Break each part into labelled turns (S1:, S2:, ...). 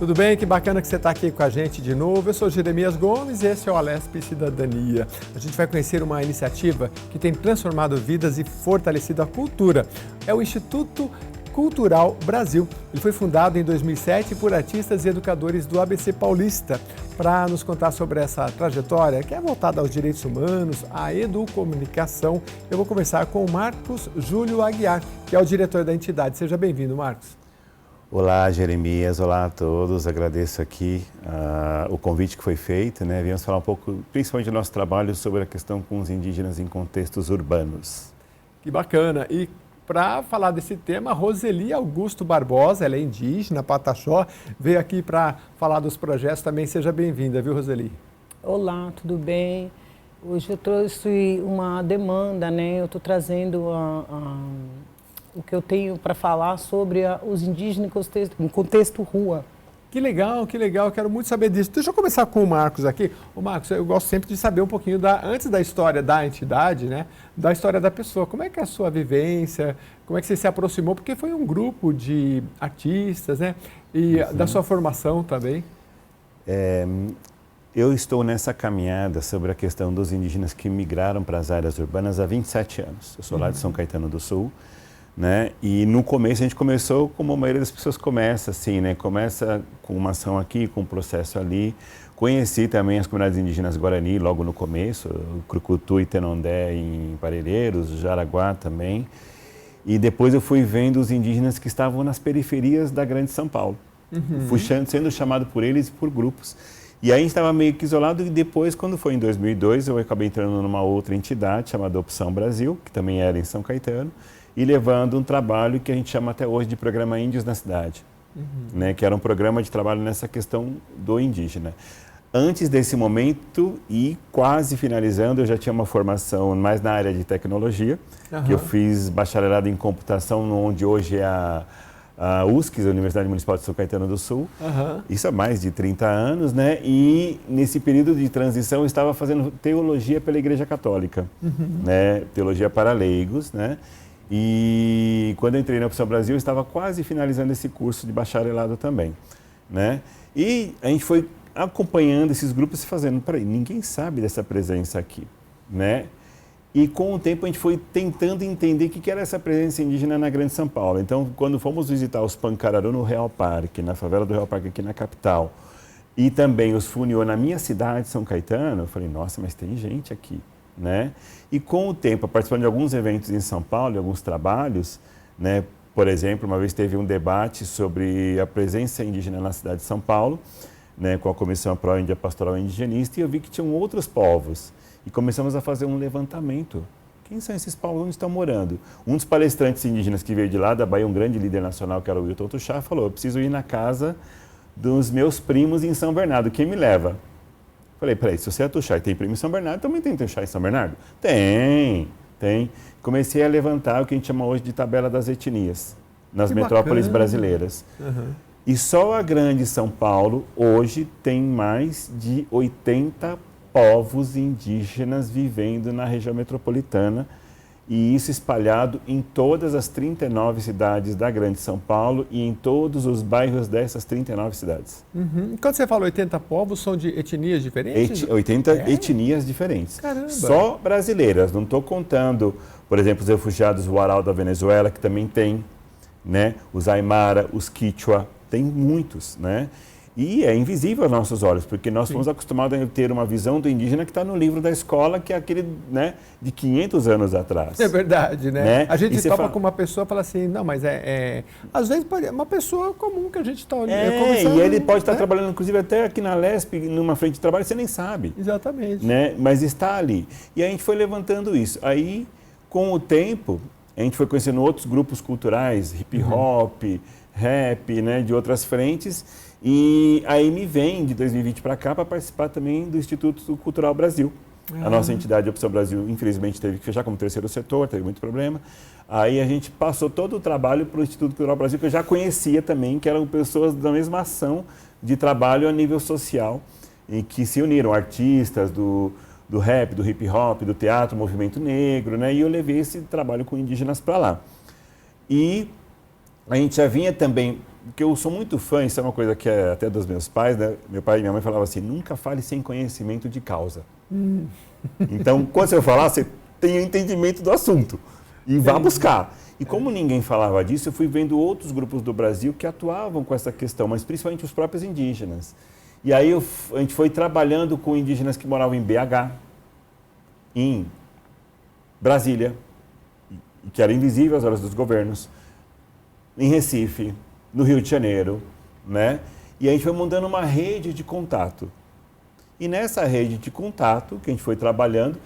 S1: Tudo bem? Que bacana que você está aqui com a gente de novo. Eu sou Jeremias Gomes e esse é o Alesp Cidadania. A gente vai conhecer uma iniciativa que tem transformado vidas e fortalecido a cultura. É o Instituto Cultural Brasil. Ele foi fundado em 2007 por artistas e educadores do ABC Paulista. Para nos contar sobre essa trajetória, que é voltada aos direitos humanos, à educomunicação, eu vou conversar com o Marcos Júlio Aguiar, que é o diretor da entidade. Seja bem-vindo, Marcos.
S2: Olá, Jeremias. Olá a todos. Agradeço aqui o convite que foi feito, né? Viemos falar um pouco, principalmente do nosso trabalho, sobre a questão com os indígenas em contextos urbanos.
S1: Que bacana. E para falar desse tema, Roseli Augusto Barbosa, ela é indígena, Pataxó, veio aqui para falar dos projetos também. Seja bem-vinda, viu, Roseli?
S3: Olá, tudo bem? Hoje eu trouxe uma demanda, né? Eu estou trazendo o que eu tenho para falar sobre os indígenas em contexto rua.
S1: Que legal, quero muito saber disso. Deixa eu começar com o Marcos aqui. O Marcos, eu gosto sempre de saber um pouquinho, antes da história da entidade, né, da história da pessoa. Como é que é a sua vivência, como é que você se aproximou, porque foi um grupo de artistas, né, e da sua formação também.
S2: Eu estou nessa caminhada sobre a questão dos indígenas que migraram para as áreas urbanas há 27 anos. Eu sou lá de São Caetano do Sul. Né? E no começo a gente começou como a maioria das pessoas começa, assim, né? Começa com uma ação aqui, com um processo ali. Conheci também as comunidades indígenas Guarani logo no começo, Crucutu e Tenondé em Parelheiros, Jaraguá também. E depois eu fui vendo os indígenas que estavam nas periferias da Grande São Paulo. Fui sendo chamado por eles por grupos. E aí a gente estava meio que isolado e depois, quando foi em 2002, eu acabei entrando numa outra entidade chamada Opção Brasil, que também era em São Caetano, e levando um trabalho que a gente chama até hoje de Programa Índios na Cidade, né, que era um programa de trabalho nessa questão do indígena. Antes desse momento e quase finalizando, eu já tinha uma formação mais na área de tecnologia, que eu fiz bacharelado em computação, onde hoje é a USCS, a Universidade Municipal de São Caetano do Sul. Isso há mais de 30 anos, né? E nesse período de transição eu estava fazendo teologia pela Igreja Católica, né? Teologia para leigos, né? E quando eu entrei na Opção Brasil, eu estava quase finalizando esse curso de bacharelado também, né? E a gente foi acompanhando esses grupos e fazendo, peraí, ninguém sabe dessa presença aqui, né? E com o tempo a gente foi tentando entender o que era essa presença indígena na Grande São Paulo. Então, quando fomos visitar os Pancararu no Real Parque, na favela do Real Parque aqui na capital, e também os Funiô na minha cidade, São Caetano, eu falei, nossa, mas tem gente aqui, né? E com o tempo, participando de alguns eventos em São Paulo, alguns trabalhos, né? Por exemplo, uma vez teve um debate sobre a presença indígena na cidade de São Paulo, né? Com a Comissão Pró-Índia Pastoral Indigenista, e eu vi que tinham outros povos. E começamos a fazer um levantamento. Quem são esses povos? Onde estão morando? Um dos palestrantes indígenas que veio de lá, da Bahia, um grande líder nacional, que era o Wilton Tuxá, falou, eu preciso ir na casa dos meus primos em São Bernardo. Quem me leva? Falei, peraí, se você é Tuxá e tem primo em São Bernardo, também tem Tuxá em São Bernardo? Tem. Comecei a levantar o que a gente chama hoje de tabela das etnias, nas metrópoles brasileiras. E só a Grande São Paulo, hoje, tem mais de 80 povos indígenas vivendo na região metropolitana, e isso espalhado em todas as 39 cidades da Grande São Paulo e em todos os bairros dessas 39 cidades.
S1: Quando você fala 80 povos, são de etnias diferentes?
S2: 80 etnias diferentes.
S1: Caramba.
S2: Só brasileiras, não estou contando, por exemplo, os refugiados Uaral da Venezuela, que também tem, né? Os Aymara, os Quichua, tem muitos, né? E é invisível aos nossos olhos, porque nós fomos acostumados a ter uma visão do indígena que está no livro da escola, que é aquele, né, de 500 anos atrás.
S1: É verdade, né? A gente topa com uma pessoa e fala assim, não, mas às vezes pode, é uma pessoa comum que a gente está
S2: conversando. E ele pode estar trabalhando, inclusive, até aqui na Lesp, numa frente de trabalho, você nem sabe.
S1: Exatamente.
S2: Né? Mas está ali. E a gente foi levantando isso. Aí, com o tempo, a gente foi conhecendo outros grupos culturais, hip hop, rap, né, de outras frentes. E aí me vem de 2020 para cá para participar também do Instituto Cultural Brasil. A nossa entidade Opção Brasil, infelizmente, teve que fechar como terceiro setor, teve muito problema. Aí a gente passou todo o trabalho para o Instituto Cultural Brasil, que eu já conhecia também, que eram pessoas da mesma ação de trabalho a nível social, e que se uniram, artistas do rap, do hip hop, do teatro, movimento negro, né? E eu levei esse trabalho com indígenas para lá. E a gente já vinha também porque eu sou muito fã, isso é uma coisa que é até dos meus pais, né? Meu pai e minha mãe falavam assim, nunca fale sem conhecimento de causa. Então, quando você falar, você tem o entendimento do assunto e vá buscar. E como ninguém falava disso, eu fui vendo outros grupos do Brasil que atuavam com essa questão, mas principalmente os próprios indígenas. E aí a gente foi trabalhando com indígenas que moravam em BH, em Brasília, que era invisível às olhos dos governos, em Recife, no Rio de Janeiro, né? E a gente foi montando uma rede de contato. E nessa rede de contato que a gente foi trabalhando,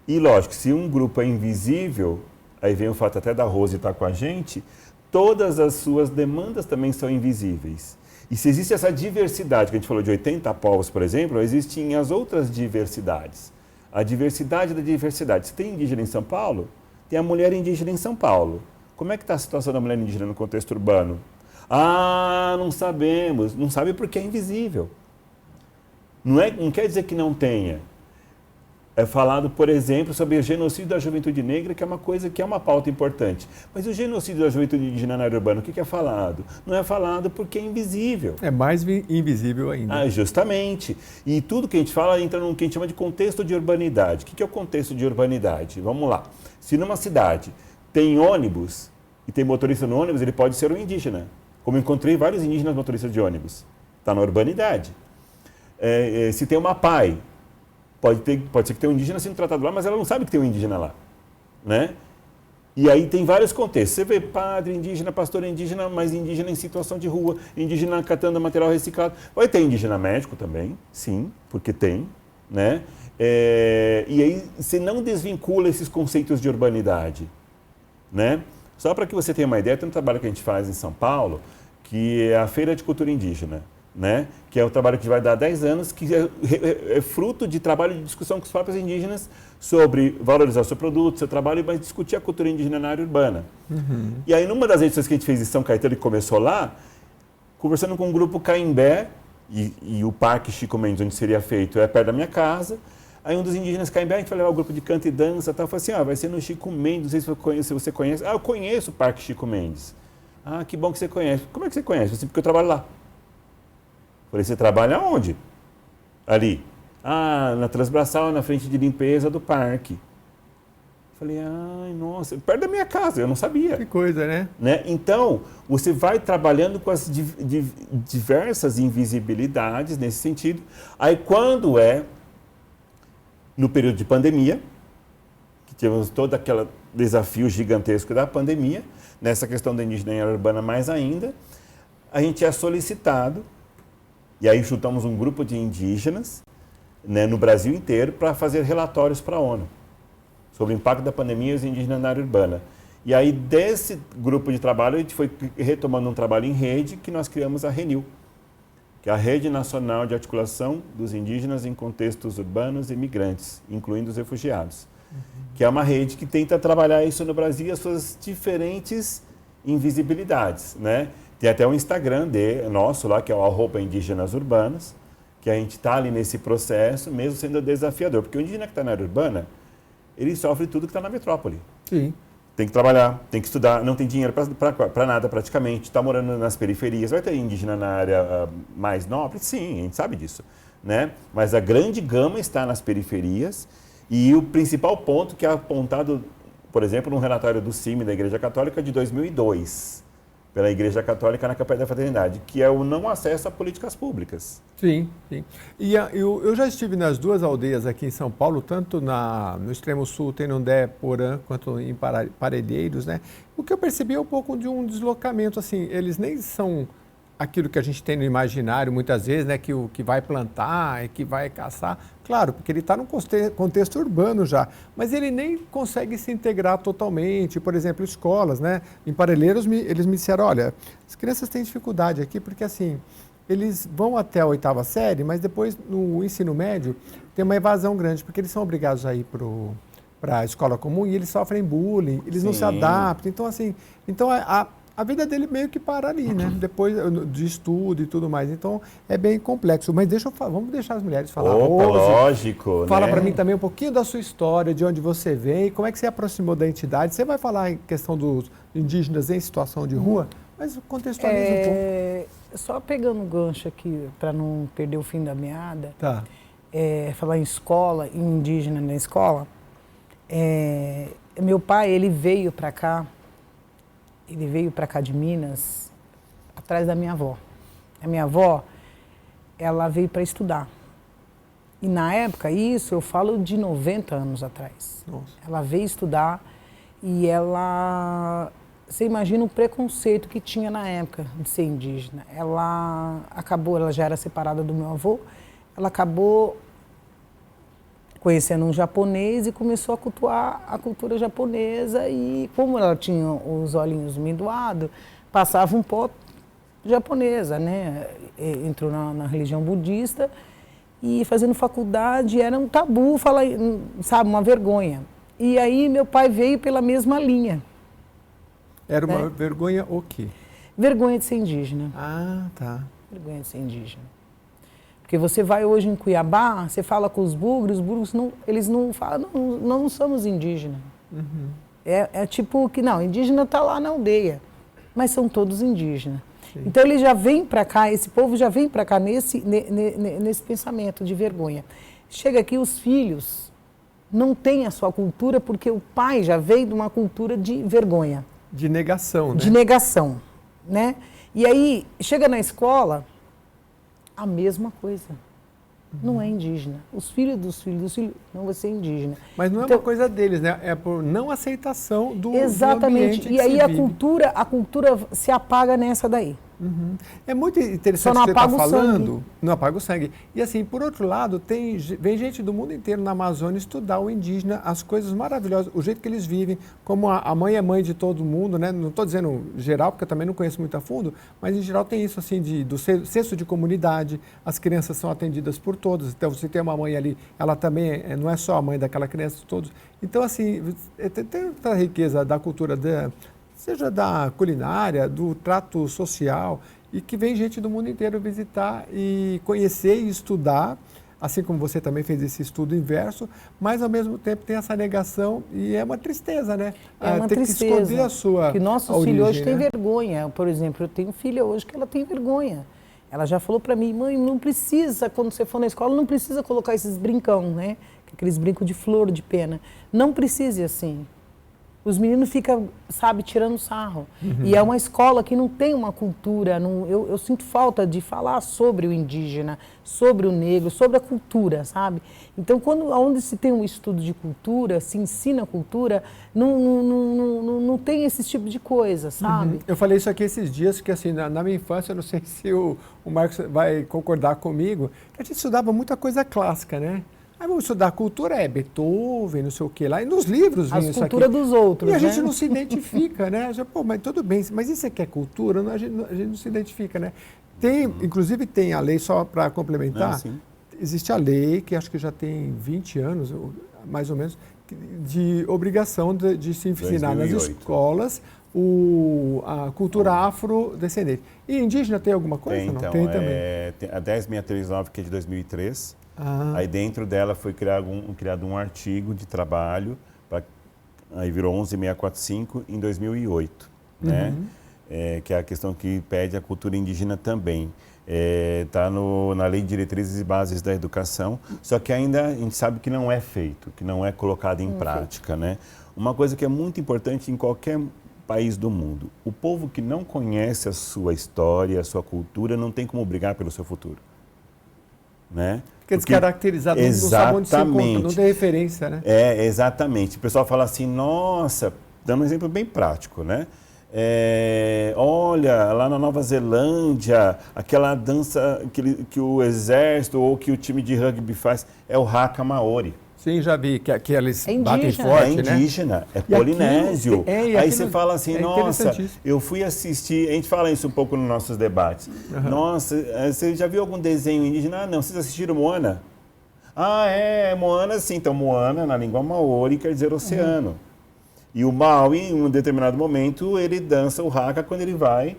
S2: e lógico, se um grupo é invisível, aí vem o fato até da Rose estar com a gente, todas as suas demandas também são invisíveis. E se existe essa diversidade, que a gente falou de 80 povos, por exemplo, existem as outras diversidades. A diversidade da diversidade. Se tem indígena em São Paulo, tem a mulher indígena em São Paulo. Como é que está a situação da mulher indígena no contexto urbano? Ah, não sabemos. Não sabe porque é invisível. Não quer dizer que não tenha. É falado, por exemplo, sobre o genocídio da juventude negra, que é uma coisa que é uma pauta importante. Mas o genocídio da juventude indígena na área urbana, o que é falado? Não é falado porque é invisível.
S1: É mais invisível ainda.
S2: Ah, justamente. E tudo que a gente fala entra no que a gente chama de contexto de urbanidade. O que é o contexto de urbanidade? Vamos lá. Se numa cidade tem ônibus e tem motorista no ônibus, ele pode ser um indígena. Como eu encontrei vários indígenas motoristas de ônibus. Está na urbanidade. Se tem uma PAI, pode ser que tenha um indígena sendo tratado lá, mas ela não sabe que tem um indígena lá, né? E aí tem vários contextos. Você vê padre indígena, pastor indígena, mas indígena em situação de rua, indígena catando material reciclado. Vai ter indígena médico também, sim, porque tem, né? E aí você não desvincula esses conceitos de urbanidade, né? Só para que você tenha uma ideia, tem um trabalho que a gente faz em São Paulo, que é a Feira de Cultura Indígena, né? Que é o trabalho que vai dar 10 anos, que é fruto de trabalho de discussão com os próprios indígenas sobre valorizar o seu produto, seu trabalho, mas discutir a cultura indígena na área urbana. Uhum. E aí, numa das edições que a gente fez em São Caetano, que começou lá, conversando com o grupo Caimbé, e o Parque Chico Mendes, onde seria feito, é perto da minha casa. Aí um dos indígenas Caimbé, a gente foi levar o grupo de canto e dança e tal, falou assim, vai ser no Chico Mendes, não sei se você conhece. Ah, eu conheço o Parque Chico Mendes. Ah, que bom que você conhece. Como é que você conhece? Assim, porque eu trabalho lá. Falei, você trabalha onde? Ali. Ah, na Transbraçal, na frente de limpeza do parque. Falei, ai, nossa, perto da minha casa, eu não sabia.
S1: Que coisa, né?
S2: Então, você vai trabalhando com as diversas invisibilidades nesse sentido. Aí, quando no período de pandemia, que tivemos todo aquele desafio gigantesco da pandemia, nessa questão da indígena urbana mais ainda, a gente é solicitado. E aí juntamos um grupo de indígenas, né, no Brasil inteiro para fazer relatórios para a ONU sobre o impacto da pandemia e os indígenas na área urbana. E aí desse grupo de trabalho a gente foi retomando um trabalho em rede que nós criamos a RENIL, que é a Rede Nacional de Articulação dos Indígenas em Contextos Urbanos e Migrantes, incluindo os refugiados. Que é uma rede que tenta trabalhar isso no Brasil e as suas diferentes invisibilidades, né? Tem até um Instagram nosso lá, que é o @indígenasurbanas, que a gente está ali nesse processo, mesmo sendo desafiador. Porque o indígena que está na área urbana, ele sofre tudo que está na metrópole.
S1: Sim.
S2: Tem que trabalhar, tem que estudar, não tem dinheiro para nada praticamente, está morando nas periferias. Vai ter indígena na área mais nobre? Sim, a gente sabe disso, né? Mas a grande gama está nas periferias e o principal ponto que é apontado, por exemplo, num relatório do CIMI da Igreja Católica de 2002, pela Igreja Católica na Campanha da Fraternidade, que é o não acesso a políticas públicas.
S1: Sim, sim. E eu já estive nas duas aldeias aqui em São Paulo, tanto no extremo sul, Tenundé, Porã, quanto em Parelheiros, né? O que eu percebi é um pouco de um deslocamento, assim, eles nem são aquilo que a gente tem no imaginário muitas vezes, né, que o que vai plantar, que vai caçar, claro, porque ele está num contexto urbano já, mas ele nem consegue se integrar totalmente. Por exemplo, escolas, né, em Parelheiros eles me disseram, olha, as crianças têm dificuldade aqui porque assim, eles vão até a 8ª série, mas depois no ensino médio tem uma evasão grande, porque eles são obrigados a ir para a escola comum e eles sofrem bullying, eles não se adaptam, então assim, a vida dele meio que para ali, né? Depois de estudo e tudo mais. Então, é bem complexo. Mas vamos deixar as mulheres falar.
S2: Opa, lógico,
S1: fala,
S2: né?
S1: Para mim também um pouquinho da sua história, de onde você vem, como é que você aproximou da entidade. Você vai falar em questão dos indígenas em situação de rua, Mas contextualiza um pouco.
S3: Só pegando um gancho aqui, para não perder o fim da meada,
S1: Tá.
S3: Falar em escola, em indígena na escola, meu pai, ele veio para cá de Minas, atrás da minha avó. A minha avó, ela veio para estudar. E na época, isso eu falo de 90 anos atrás.
S1: Nossa.
S3: Ela veio estudar e ela... Você imagina o preconceito que tinha na época de ser indígena. Ela já era separada do meu avô, ela acabou conhecendo um japonês e começou a cultuar a cultura japonesa. E como ela tinha os olhinhos mindoados, passava um pó japonesa, né? Entrou na religião budista e fazendo faculdade era um tabu, sabe, uma vergonha. E aí meu pai veio pela mesma linha.
S1: Era uma vergonha o quê?
S3: Vergonha de ser indígena.
S1: Ah, tá.
S3: Vergonha de ser indígena. Porque você vai hoje em Cuiabá, você fala com os bugres não, eles não falam, não somos indígenas.
S1: Uhum.
S3: É tipo que, não, indígena está lá na aldeia, mas são todos indígenas.
S1: Sim.
S3: Então ele já vem para cá, esse povo já vem para cá nesse pensamento de vergonha. Chega aqui, os filhos não têm a sua cultura porque o pai já veio de uma cultura de vergonha.
S1: De negação, né?
S3: De negação, né? E aí, chega na escola, a mesma coisa. Não é indígena. Os filhos dos filhos não vai ser indígena.
S1: Mas não é
S3: então,
S1: uma coisa deles, né? É por não aceitação do
S3: exatamente.
S1: ambiente que
S3: E aí
S1: se
S3: a
S1: vive.
S3: cultura se apaga nessa daí.
S1: Uhum. É muito interessante
S3: Só não
S1: o que você está
S3: apaga o
S1: falando.
S3: sangue.
S1: Não apaga o sangue. E assim, por outro lado, vem gente do mundo inteiro na Amazônia estudar o indígena, as coisas maravilhosas, o jeito que eles vivem, como a mãe é mãe de todo mundo, né? Não estou dizendo geral, porque eu também não conheço muito a fundo, mas em geral tem isso assim do senso de comunidade, as crianças são atendidas por todos, então você tem uma mãe ali, ela também não é só a mãe daquela criança, todos. Então assim, tem outra riqueza da cultura seja da culinária, do trato social, e que vem gente do mundo inteiro visitar e conhecer e estudar, assim como você também fez esse estudo inverso, mas ao mesmo tempo tem essa negação e é uma tristeza, né?
S3: É uma
S1: ter
S3: tristeza.
S1: Que esconder a sua
S3: que nossos
S1: origem,
S3: filhos hoje
S1: né?
S3: têm vergonha. Por exemplo, eu tenho filha hoje que ela tem vergonha. Ela já falou para mim, mãe, não precisa, quando você for na escola, não precisa colocar esses brincão, né? Aqueles brincos de flor, de pena. Não precise assim. Os meninos ficam, sabe, tirando sarro.
S1: Uhum.
S3: E é uma escola que não tem uma cultura. Eu sinto falta de falar sobre o indígena, sobre o negro, sobre a cultura, sabe? Então, onde se tem um estudo de cultura, se ensina cultura, não tem esse tipo de coisa, sabe?
S1: Uhum. Eu falei isso aqui esses dias, que assim, na minha infância, eu não sei se o Marcos vai concordar comigo, que a gente estudava muita coisa clássica, né? Aí vamos estudar cultura, Beethoven, não sei o que lá, e nos livros vinha isso aqui.
S3: A cultura dos outros,
S1: E a
S3: né?
S1: gente não se identifica, né? Já, pô, mas tudo bem, mas isso aqui é cultura? Não, a gente não se identifica, né? Inclusive tem a lei, só para complementar, existe a lei, que acho que já tem 20 anos, mais ou menos, de obrigação de se ensinar
S2: 2008.
S1: nas escolas a cultura afrodescendente. E indígena tem alguma coisa?
S2: Tem,
S1: não?
S2: então,
S1: Tem também.
S2: tem a 10.639, que é de 2003.
S1: Ah.
S2: Aí dentro dela foi criado um artigo de trabalho, aí virou 11.645 em 2008, né? Que é a questão que pede a cultura indígena também. Está na Lei de Diretrizes e Bases da Educação, só que ainda a gente sabe que não é feito, que não é colocado em prática, né? Uma coisa que é muito importante em qualquer país do mundo, o povo que não conhece a sua história, a sua cultura, não tem como brigar pelo seu futuro, né?
S1: Porque descaracterizado, não sabe onde se encontra, não tem referência, né?
S2: Exatamente. O pessoal fala assim, nossa, dando um exemplo bem prático, né? Olha, lá na Nova Zelândia, aquela dança que o exército ou que o time de rugby faz é o haka maori.
S1: Sim, já vi que eles
S3: É
S1: batem
S3: indígena.
S1: forte,
S2: É indígena,
S1: né?
S2: é polinésio.
S1: E
S2: Aí
S1: aquilo
S2: você fala assim, nossa,
S1: interessantíssimo.
S2: eu fui assistir, a gente fala isso um pouco nos nossos debates. Nossa, você já viu algum desenho indígena? Ah, não, vocês assistiram Moana? Ah, Moana sim. Então, Moana, na língua maori, quer dizer oceano. E o Maui, em um determinado momento, ele dança o haka quando ele vai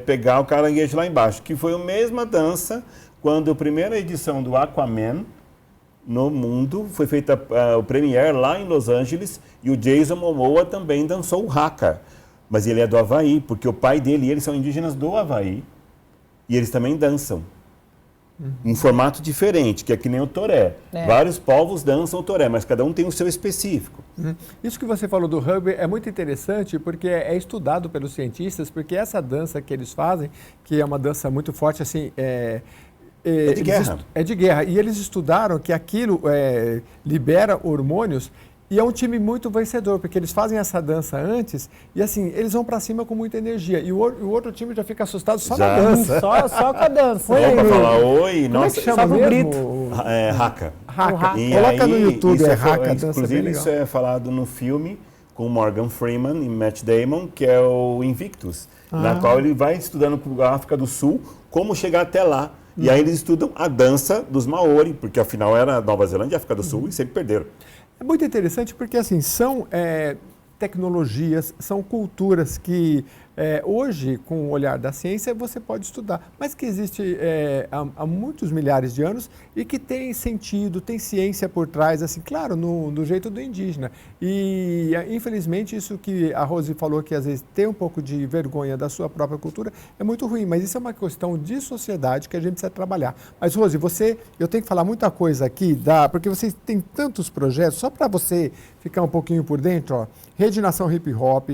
S2: pegar o caranguejo lá embaixo, que foi a mesma dança quando a primeira edição do Aquaman no mundo foi feita o premiere lá em Los Angeles e o Jason Momoa também dançou o haka. Mas ele é do Havaí, porque o pai dele e eles são indígenas do Havaí. E eles também dançam. Um formato diferente, que é que nem o toré. Vários povos dançam o toré, mas cada um tem o seu específico.
S1: Isso que você falou do rugby é muito interessante porque é estudado pelos cientistas, porque essa dança que eles fazem, que é uma dança muito forte, assim,
S2: É de guerra.
S1: É de guerra. E eles estudaram que aquilo libera hormônios e é um time muito vencedor, porque eles fazem essa dança antes e assim, eles vão para cima com muita energia. E o outro time já fica assustado só na dança.
S3: Só com a dança.
S2: Só para falar oi,
S1: Como
S2: nossa,
S1: é que chama
S3: só
S1: mesmo?
S2: Haka.
S1: Haka.
S2: E
S1: Coloca
S2: aí,
S1: no YouTube,
S2: isso
S1: Haka, dança
S2: inclusive,
S1: bem legal.
S2: isso é falado no filme com Morgan Freeman e Matt Damon, que é o Invictus, na qual ele vai estudando com a África do Sul como chegar até lá. E aí eles estudam a dança dos Maori, porque afinal era Nova Zelândia e África do Sul e sempre perderam.
S1: É muito interessante porque assim, são tecnologias, são culturas que hoje, com o olhar da ciência, você pode estudar, mas que existe há muitos milhares de anos e que tem sentido, tem ciência por trás, assim, claro, do jeito do indígena. E, infelizmente, isso que a Rose falou, que às vezes tem um pouco de vergonha da sua própria cultura, é muito ruim, mas isso é uma questão de sociedade que a gente precisa trabalhar. Mas, Rose, eu tenho que falar muita coisa aqui, porque vocês têm tantos projetos, só para você ficar um pouquinho por dentro, ó, Rede Nação Hip Hop,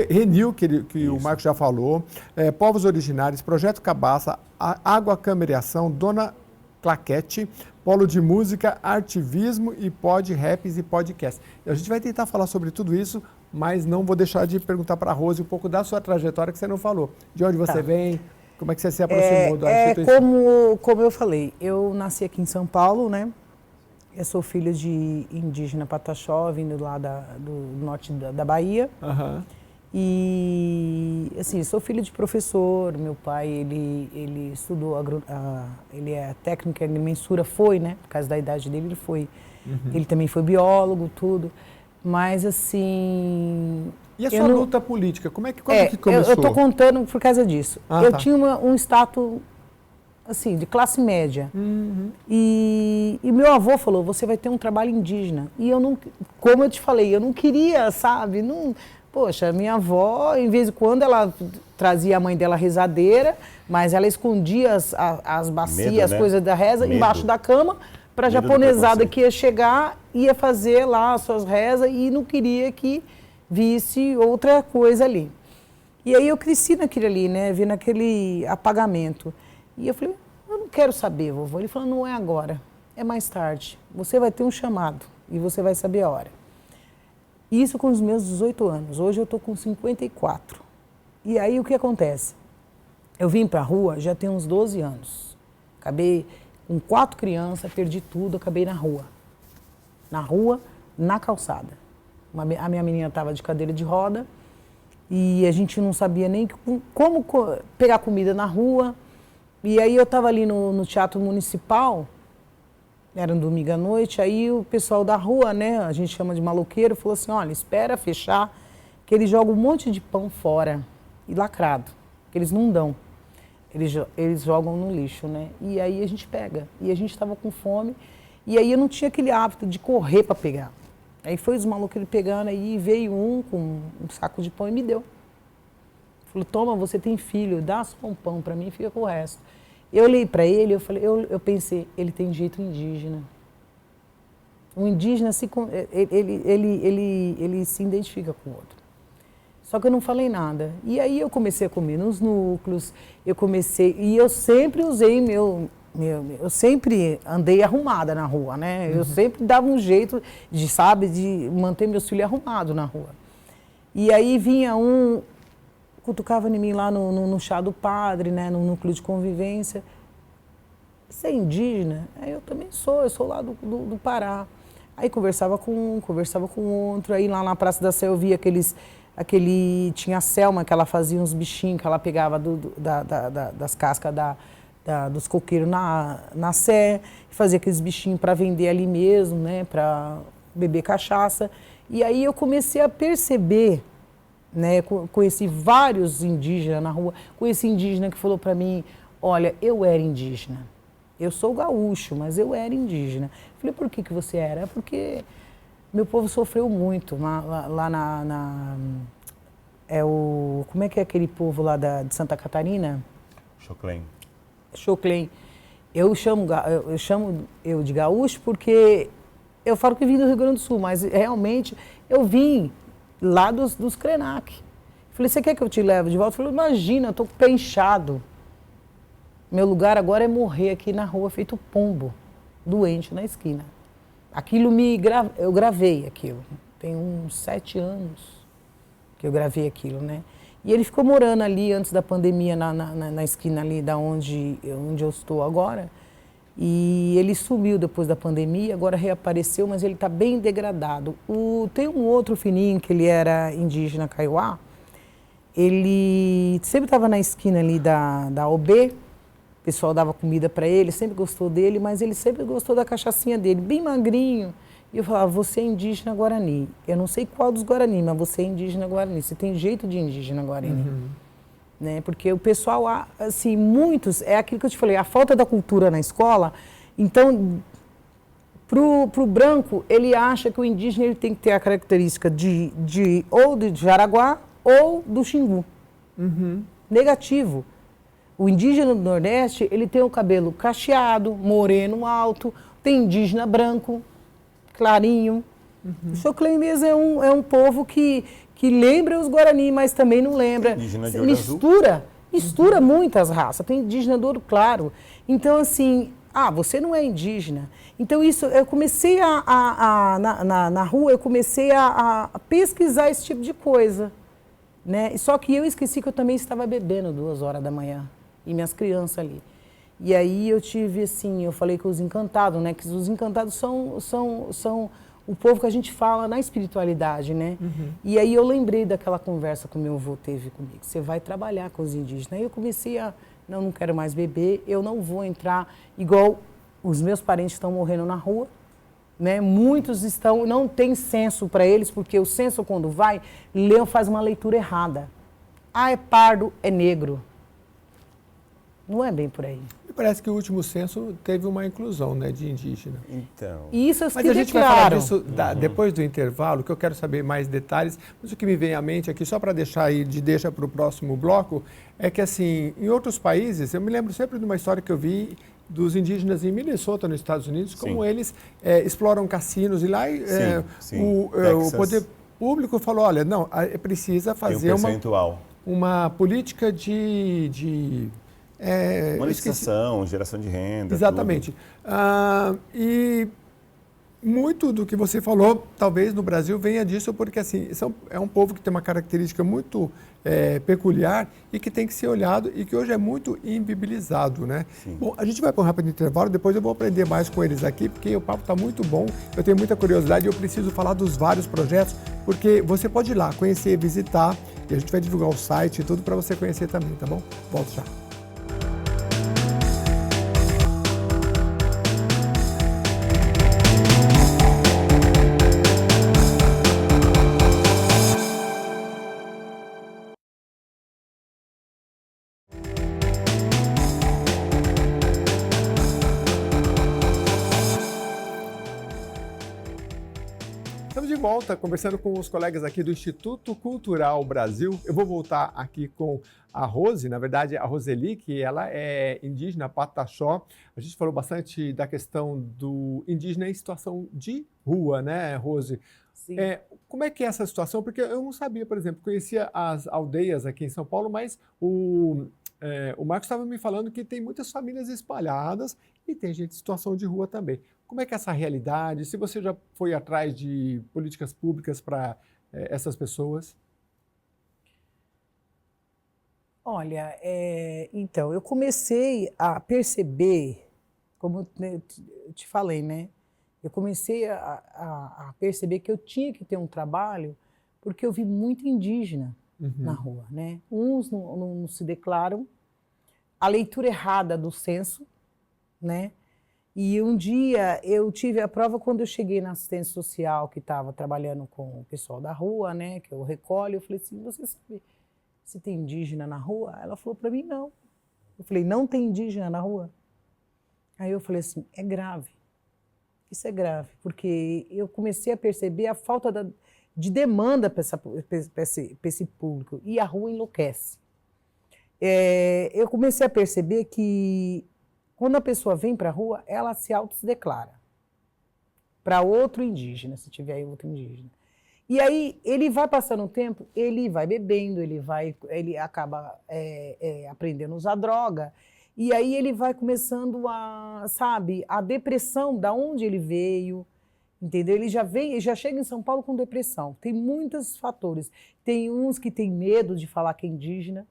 S1: Renil, que o Marco já falou, Povos Originários, Projeto Cabaça, Água Câmara-Ação, Dona Claquete, Polo de Música, Artivismo e Raps e Podcast. A gente vai tentar falar sobre tudo isso, mas não vou deixar de perguntar para a Rose um pouco da sua trajetória que você não falou. De onde você vem, como é que você se aproximou da instituição?
S3: Como eu falei, eu nasci aqui em São Paulo, né? Eu sou filha de indígena Pataxó, vindo lá do norte da Bahia. E, assim, sou filha de professor. Meu pai, ele estudou, ele é técnico em mensura, né? Por causa da idade dele, ele foi. Ele também foi biólogo, tudo. Mas, assim...
S1: E a sua luta política? Quando que começou?
S3: Eu estou contando por causa disso. Eu tinha um status... assim, de classe média. E meu avô falou, você vai ter um trabalho indígena. E eu não, como eu te falei, eu não queria, sabe? Poxa, minha avó, em vez de quando ela trazia a mãe dela rezadeira, mas ela escondia as bacias, as coisas da reza, embaixo da cama, para a japonesada que ia chegar, ia fazer lá as suas rezas e não queria que visse outra coisa ali. E aí eu cresci naquilo ali, né? Vi naquele apagamento. E eu falei, eu não quero saber, vovô. Ele falou, não é agora, é mais tarde. Você vai ter um chamado e você vai saber a hora. Isso com os meus 18 anos. Hoje eu estou com 54. E aí o que acontece? Eu vim para a rua já tem uns 12 anos. Acabei com 4 crianças, perdi tudo, acabei na rua. Na rua, na calçada. A minha menina estava de cadeira de roda e a gente não sabia nem como pegar comida na rua. E aí eu estava ali no Teatro Municipal, era um domingo à noite, aí o pessoal da rua, né, a gente chama de maloqueiro, falou assim, olha, espera fechar, que eles jogam um monte de pão fora, e lacrado, que eles não dão. Eles jogam no lixo, né? E aí a gente pega. E a gente estava com fome, e aí eu não tinha aquele hábito de correr para pegar. Aí foi os maloqueiros pegando, aí veio um com um saco de pão e me deu. Falou, toma, você tem filho, dá só um pão para mim e fica com o resto. Eu olhei para ele, eu pensei, ele tem jeito indígena. O indígena, ele se identifica com o outro. Só que eu não falei nada. E aí eu comecei a comer nos núcleos, e eu sempre usei eu sempre andei arrumada na rua, né? Eu sempre dava um jeito de manter meus filhos arrumados na rua. E aí vinha cutucava em mim lá no chá do padre, né, no núcleo de convivência. Você é indígena? Eu também sou, eu sou lá do Pará. Aí conversava com um, conversava com outro, aí lá na Praça da Sé eu via tinha a Selma, que ela fazia uns bichinhos, que ela pegava das cascas dos coqueiros na Sé, fazia aqueles bichinhos para vender ali mesmo, né, para beber cachaça. E aí eu comecei a perceber, né, conheci vários indígenas na rua, conheci indígena que falou para mim, olha, eu era indígena, eu sou gaúcho, mas eu era indígena. Falei, por que você era? Porque meu povo sofreu muito lá Como é que é aquele povo lá de Santa Catarina?
S2: Choclen.
S3: Choclen. Eu chamo de gaúcho porque eu falo que vim do Rio Grande do Sul, mas realmente eu vim lá dos Krenak. Falei, você quer que eu te leve de volta? Eu falei, imagina, eu tô com o pé inchado. Meu lugar agora é morrer aqui na rua, feito pombo, doente na esquina. Aquilo eu gravei aquilo. Tem uns 7 anos que eu gravei aquilo, né? E ele ficou morando ali antes da pandemia, na esquina ali da onde eu estou agora. E ele sumiu depois da pandemia, agora reapareceu, mas ele está bem degradado. Tem um outro fininho que ele era indígena Kaiowá, ele sempre estava na esquina ali da OB, o pessoal dava comida para ele, sempre gostou dele, mas ele sempre gostou da cachaçinha dele, bem magrinho. E eu falava, você é indígena Guarani. Eu não sei qual dos Guarani, mas você é indígena Guarani. Você tem jeito de indígena Guarani.
S1: Uhum.
S3: Né? Porque o pessoal, assim, muitos, é aquilo que eu te falei, a falta da cultura na escola. Então, pro branco, ele acha que o indígena ele tem que ter a característica ou de Jaraguá ou do Xingu.
S1: Uhum.
S3: Negativo. O indígena do Nordeste, ele tem o cabelo cacheado, moreno alto, tem indígena branco, clarinho. Uhum. O Choclen mesmo é um povo que lembra os Guarani, mas também não lembra.
S2: Indígena de olho
S3: mistura muitas raças. Tem indígena do olho claro. Então, assim, você não é indígena. Então, isso, eu comecei na rua, eu comecei a pesquisar esse tipo de coisa. Né? Só que eu esqueci que eu também estava bebendo 2 horas da manhã. E minhas crianças ali. E aí eu tive, assim, eu falei com os encantados, né? Que os encantados são o povo que a gente fala na espiritualidade, né? Uhum. E aí eu lembrei daquela conversa que o meu avô teve comigo. Você vai trabalhar com os indígenas. Aí eu comecei não quero mais beber, eu não vou entrar igual os meus parentes estão morrendo na rua, né? Muitos não tem senso para eles, porque o senso quando faz uma leitura errada. É pardo, é negro. Não é bem por aí.
S1: Me parece que o último censo teve uma inclusão, né, de indígena.
S2: Então.
S3: E isso
S1: mas a gente vai falar disso depois do intervalo, que eu quero saber mais detalhes. Mas o que me vem à mente aqui, só para deixar aí, deixa para o próximo bloco, é que assim, em outros países, eu me lembro sempre de uma história que eu vi dos indígenas em Minnesota, nos Estados Unidos, como eles exploram cassinos e lá o poder público falou, olha, não, precisa fazer uma política de
S2: monetização, geração de renda.
S1: Exatamente. E muito do que você falou, talvez no Brasil venha disso, porque assim, é um povo que tem uma característica muito peculiar e que tem que ser olhado e que hoje é muito invisibilizado, né? Sim. Bom, a gente vai para um rápido intervalo, depois eu vou aprender mais com eles aqui, porque o papo está muito bom, eu tenho muita curiosidade e eu preciso falar dos vários projetos, porque você pode ir lá, conhecer, visitar, e a gente vai divulgar o site e tudo para você conhecer também, tá bom? Volto já. Volta conversando com os colegas aqui do Instituto Cultural Brasil. Eu vou voltar aqui com a Rose, na verdade a Roseli, que ela é indígena Pataxó. A gente falou bastante da questão do indígena em situação de rua, né, Rose?
S3: Sim.
S1: Como é que é essa situação? Porque eu não sabia, por exemplo, conhecia as aldeias aqui em São Paulo, mas o Marcos estava me falando que tem muitas famílias espalhadas e tem gente em situação de rua também. Como é que é essa realidade? Se você já foi atrás de políticas públicas para essas pessoas?
S3: Olha, então, eu comecei a perceber, como eu te falei, né? Eu comecei a perceber que eu tinha que ter um trabalho porque eu vi muito indígena na rua, né? Uns não se declaram, a leitura errada do censo, né? E um dia eu tive a prova quando eu cheguei na assistência social, que estava trabalhando com o pessoal da rua, né? Que eu recolho, eu falei assim, você sabe se tem indígena na rua? Ela falou para mim, não. Eu falei, não tem indígena na rua? Aí eu falei assim, é grave. Isso é grave, porque eu comecei a perceber a falta de demanda para esse público, e a rua enlouquece. Eu comecei a perceber que quando a pessoa vem para a rua, ela se autodeclara para outro indígena, se tiver aí outro indígena. E aí ele vai passando o tempo, ele vai bebendo, ele acaba aprendendo a usar droga, e aí ele vai começando a depressão, da onde ele veio, entendeu? Ele já chega em São Paulo com depressão. Tem muitos fatores. Tem uns que tem medo de falar que é indígena,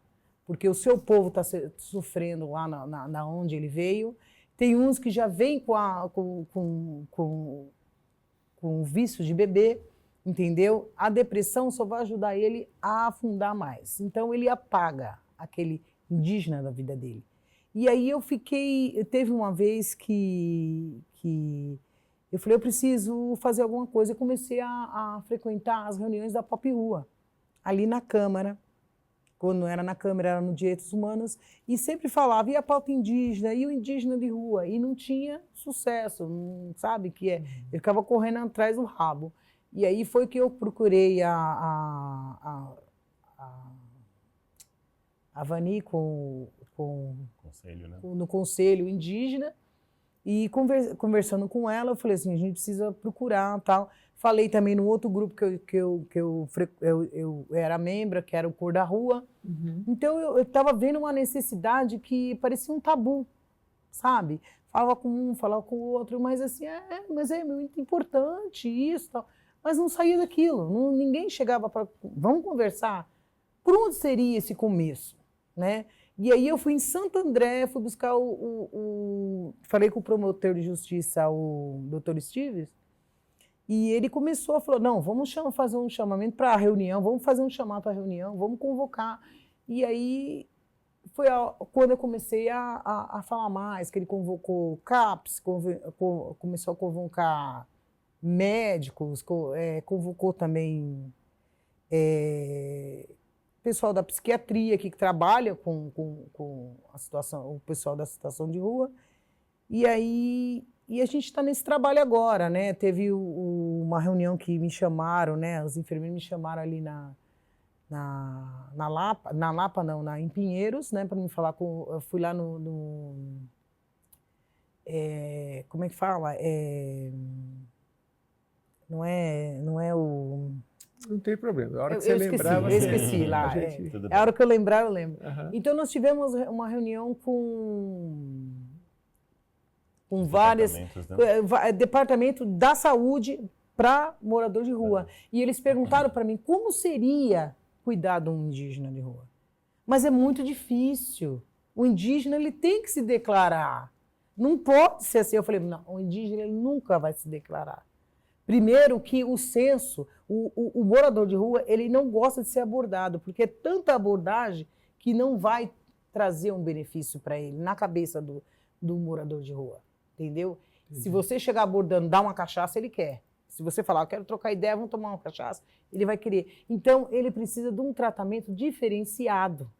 S3: porque o seu povo está sofrendo lá na onde ele veio. Tem uns que já vêm com o vício de beber, entendeu? A depressão só vai ajudar ele a afundar mais. Então ele apaga aquele indígena da vida dele. E aí teve uma vez que eu falei, eu preciso fazer alguma coisa. Eu comecei a frequentar as reuniões da Pop Rua, ali na Câmara. Quando não era na Câmara, era no Direitos Humanos, e sempre falava, e a pauta indígena, e o indígena de rua, e não tinha sucesso, não sabe que ele ficava correndo atrás do rabo. E aí foi que eu procurei a Vani
S2: Conselho, né?
S3: no Conselho Indígena, e conversando com ela, eu falei assim, a gente precisa procurar tal. Falei também no outro grupo que eu era membro, que era o Cor da Rua. Uhum. Então eu estava vendo uma necessidade que parecia um tabu, sabe? Falava com um, falava com o outro, mas assim, mas é muito importante isso, tal. Mas não saía daquilo, ninguém chegava para, vamos conversar. Por onde seria esse começo, né? E aí eu fui em Santo André, fui buscar falei com o promotor de justiça, o Dr. Stevens, e ele começou a falar, não, vamos fazer um chamamento para a reunião, vamos fazer um chamado para a reunião, vamos convocar. E aí foi quando eu comecei a falar mais, que ele convocou CAPS, começou a convocar médicos, convocou também pessoal da psiquiatria que trabalha com a situação, o pessoal da situação de rua. E aí a gente está nesse trabalho agora, né? Teve uma reunião que me chamaram, né? Os enfermeiros me chamaram ali na Lapa não, em Pinheiros, né? Para me falar eu fui lá como é que fala? Não é o...
S1: Não tem problema. A hora que você lembrar,
S3: eu esqueci lá. A hora que eu lembrar, eu lembro. Uhum. Então, nós tivemos uma reunião com vários departamentos da saúde para morador de rua. E eles perguntaram para mim como seria cuidar de um indígena de rua. Mas é muito difícil. O indígena ele tem que se declarar. Não pode ser assim. Eu falei, não, o indígena ele nunca vai se declarar. Primeiro que o censo, o morador de rua, ele não gosta de ser abordado, porque é tanta abordagem que não vai trazer um benefício para ele, na cabeça do morador de rua, entendeu? Entendi. Se você chegar abordando, dar uma cachaça, ele quer. Se você falar, eu quero trocar ideia, vamos tomar uma cachaça, ele vai querer. Então, ele precisa de um tratamento diferenciado.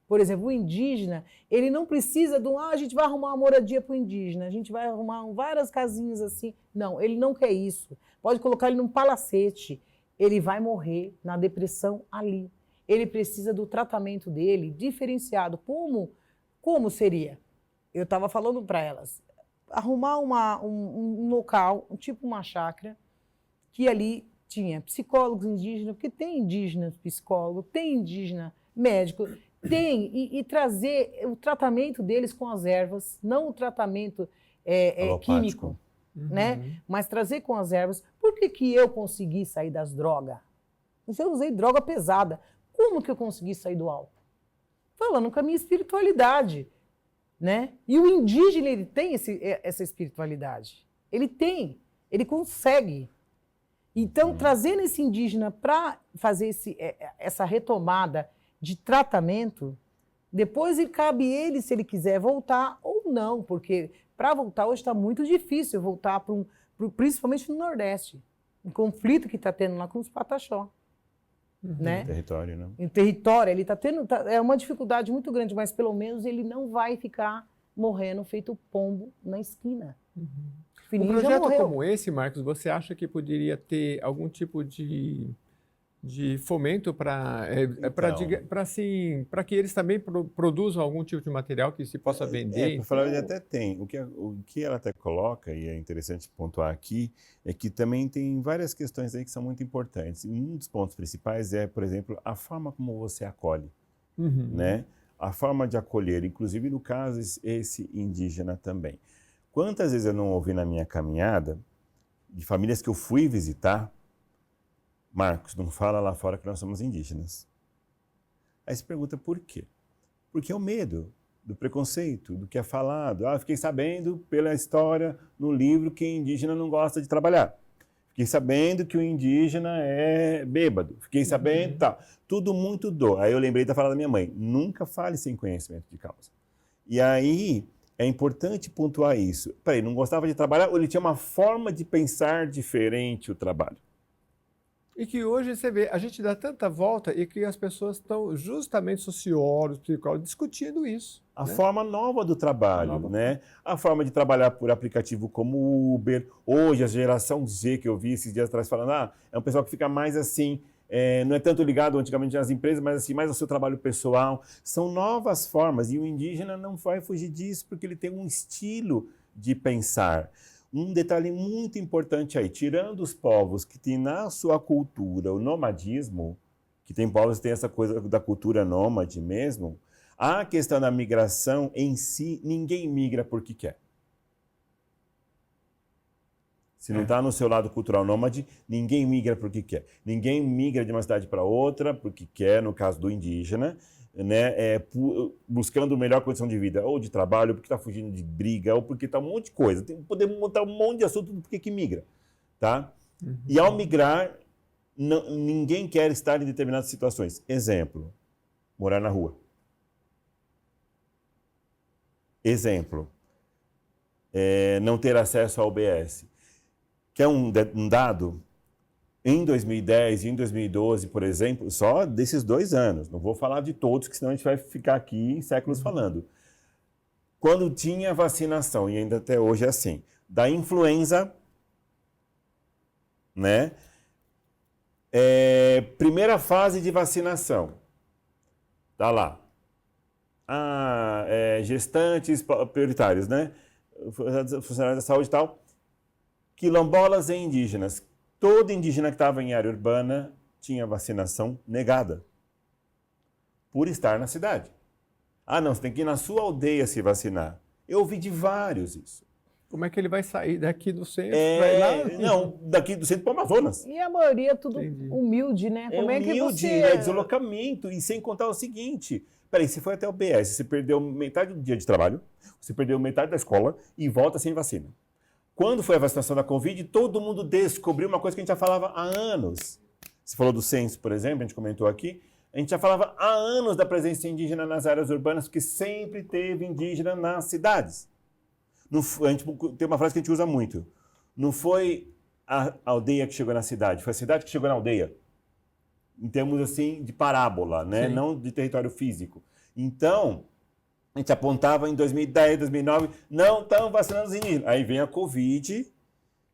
S3: Por exemplo, o indígena, ele não precisa de a gente vai arrumar uma moradia para o indígena, a gente vai arrumar várias casinhas assim. Não, ele não quer isso. Pode colocar ele num palacete, ele vai morrer na depressão ali. Ele precisa do tratamento dele diferenciado. Como seria? Eu estava falando para elas, arrumar um local, tipo uma chácara, que ali tinha psicólogos indígenas, porque tem indígenas psicólogos, tem indígena médico, e trazer o tratamento deles com as ervas, não o tratamento químico, né? Mas trazer com as ervas. Por que eu consegui sair das drogas? Eu usei droga pesada. Como que eu consegui sair do álcool? Falando com a minha espiritualidade, né? E o indígena, ele tem essa espiritualidade. Ele consegue. Então, trazendo esse indígena para fazer essa retomada de tratamento, depois cabe ele, se ele quiser voltar ou não, porque para voltar hoje está muito difícil voltar principalmente no Nordeste, um conflito que está tendo lá com os Pataxó. Né?
S2: Em território, né?
S3: Em território, ele está tendo, é uma dificuldade muito grande, mas pelo menos ele não vai ficar morrendo feito pombo na esquina.
S1: Um projeto como esse, Marcos, você acha que poderia ter algum tipo de de fomento para assim, para que eles também produzam algum tipo de material que se possa vender.
S2: Para falar, ele até tem. O que ela até coloca, e é interessante pontuar aqui, é que também tem várias questões aí que são muito importantes. E um dos pontos principais é, por exemplo, a forma como você acolhe, né? A forma de acolher, inclusive no caso esse indígena também. Quantas vezes eu não ouvi na minha caminhada de famílias que eu fui visitar: Marcos, não fala lá fora que nós somos indígenas. Aí se pergunta por quê? Porque é o medo do preconceito, do que é falado. Fiquei sabendo pela história no livro que indígena não gosta de trabalhar. Fiquei sabendo que o indígena é bêbado. Fiquei sabendo, tal. Tudo muito dor. Aí eu lembrei da fala da minha mãe: nunca fale sem conhecimento de causa. E aí é importante pontuar isso. Peraí, não gostava de trabalhar ou ele tinha uma forma de pensar diferente o trabalho?
S1: E que hoje você vê, a gente dá tanta volta e que as pessoas estão justamente, sociólogos, psicólogos, discutindo isso.
S2: A forma nova do trabalho, né? A forma de trabalhar por aplicativo como Uber. Hoje, a geração Z que eu vi esses dias atrás falando, é um pessoal que fica mais assim, não é tanto ligado antigamente às empresas, mas assim, mais ao seu trabalho pessoal. São novas formas e o indígena não vai fugir disso porque ele tem um estilo de pensar. Um detalhe muito importante aí, tirando os povos que têm na sua cultura o nomadismo, que tem povos que têm essa coisa da cultura nômade mesmo, a questão da migração em si, ninguém migra porque quer. Se não está no seu lado cultural nômade, ninguém migra porque quer. Ninguém migra de uma cidade para outra porque quer, no caso do indígena, né, buscando melhor condição de vida, ou de trabalho, porque está fugindo de briga, ou porque está um monte de coisa. Podemos montar um monte de assunto do porquê que migra. Tá? E ao migrar, ninguém quer estar em determinadas situações. Exemplo, morar na rua. Exemplo, não ter acesso ao OBS. Quer um dado? Em 2010 e em 2012, por exemplo, só desses 2 anos, não vou falar de todos, que senão a gente vai ficar aqui em séculos falando. Quando tinha vacinação, e ainda até hoje é assim, da influenza, né? Primeira fase de vacinação, tá lá. Gestantes prioritários, né? Funcionários da saúde e tal. Quilombolas e indígenas. Todo indígena que estava em área urbana tinha vacinação negada por estar na cidade. Não, você tem que ir na sua aldeia se vacinar. Eu ouvi de vários isso.
S1: Como é que ele vai sair daqui do centro para ir lá?
S2: Não, daqui do centro para o Amazonas.
S3: E a maioria é tudo humilde, né? Como é que
S2: humilde,
S3: você...
S2: deslocamento. E sem contar o seguinte: peraí, você foi até o BS, você perdeu metade do dia de trabalho, você perdeu metade da escola e volta sem vacina. Quando foi a vacinação da Covid, todo mundo descobriu uma coisa que a gente já falava há anos. Você falou do censo, por exemplo, a gente comentou aqui. A gente já falava há anos da presença indígena nas áreas urbanas, porque sempre teve indígena nas cidades. A gente tem uma frase que a gente usa muito. Não foi a aldeia que chegou na cidade, foi a cidade que chegou na aldeia. Em termos assim de parábola, né? Não de território físico. Então, a gente apontava em 2010, 2009, não estão vacinando os indígenas. Aí vem a Covid,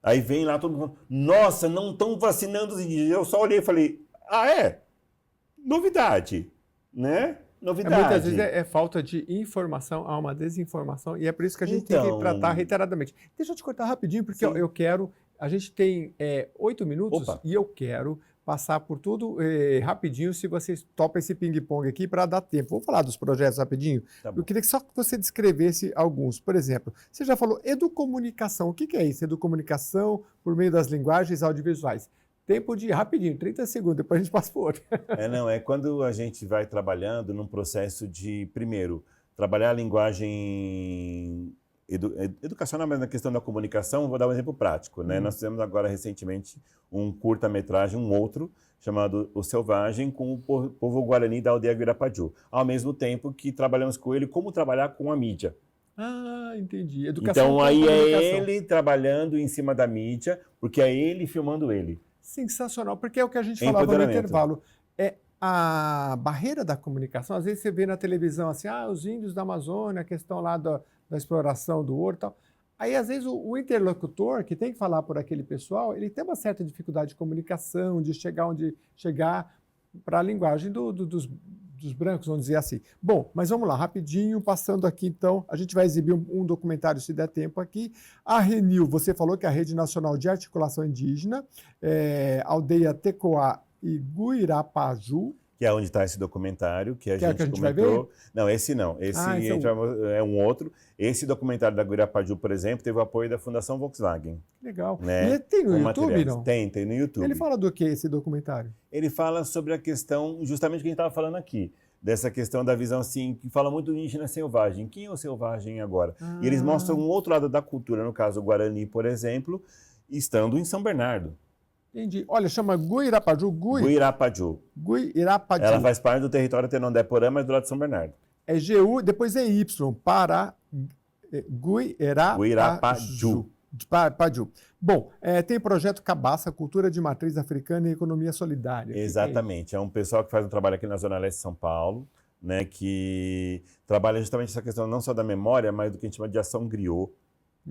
S2: aí vem lá todo mundo falando, nossa, não estão vacinando os indígenas. Eu só olhei e falei, novidade, né? Novidade.
S1: Muitas vezes é falta de informação, há uma desinformação, e é por isso que a gente tem que tratar reiteradamente. Deixa eu te cortar rapidinho, porque eu quero... A gente tem 8 minutos e eu quero passar por tudo rapidinho, se vocês topam esse ping-pong aqui para dar tempo. Vou falar dos projetos rapidinho. Eu queria que só que você descrevesse alguns. Por exemplo, você já falou educomunicação. O que é isso? Educomunicação por meio das linguagens audiovisuais. Tempo de rapidinho, 30 segundos, depois a gente passa por outro.
S2: É quando a gente vai trabalhando num processo de, primeiro, trabalhar a linguagem educacional, mas na questão da comunicação, vou dar um exemplo prático, né? Nós fizemos agora recentemente um curta-metragem, um outro, chamado O Selvagem, com o povo guarani da aldeia Guirapaju. Ao mesmo tempo que trabalhamos com ele como trabalhar com a mídia.
S1: Entendi. Educação
S2: então aí é ele trabalhando em cima da mídia, porque é ele filmando ele.
S1: Sensacional, porque é o que a gente falava no intervalo. A barreira da comunicação, às vezes você vê na televisão assim, os índios da Amazônia, a questão lá da exploração do ouro e tal. Aí, às vezes, o interlocutor que tem que falar por aquele pessoal, ele tem uma certa dificuldade de comunicação, de chegar onde chegar para a linguagem dos brancos, vamos dizer assim. Bom, mas vamos lá, rapidinho, passando aqui então, a gente vai exibir um documentário, se der tempo aqui. A RENIL, você falou que é a Rede Nacional de Articulação Indígena, Aldeia Tecoá e Guirapaju.
S2: Que é onde está esse documentário que a
S1: Que
S2: gente
S1: a gente vai
S2: comentou.
S1: ver?
S2: Não, esse não. Esse é um outro. Esse documentário da Guirapaju, por exemplo, teve o apoio da Fundação Volkswagen.
S1: Legal.
S2: Né?
S1: E tem no
S2: Com
S1: YouTube,
S2: materiais.
S1: não?
S2: Tem no YouTube.
S1: Ele fala do que esse documentário?
S2: Ele fala sobre a questão, justamente que a gente estava falando aqui, dessa questão da visão assim, que fala muito do indígena selvagem. Quem é o selvagem agora? E eles mostram um outro lado da cultura, no caso o Guarani, por exemplo, estando em São Bernardo.
S1: Entendi. Olha, chama Guirapaju.
S2: Guirapaju.
S1: Guirapaju.
S2: Ela faz parte do território Tenondé-Porã, mas do lado de São Bernardo.
S1: É GU, depois é Y, para
S2: Guirapaju.
S1: Paju. Bom, tem o projeto Cabaça, Cultura de Matriz Africana e Economia Solidária.
S2: Exatamente. É um pessoal que faz um trabalho aqui na Zona Leste de São Paulo, né, que trabalha justamente essa questão não só da memória, mas do que a gente chama de ação griot,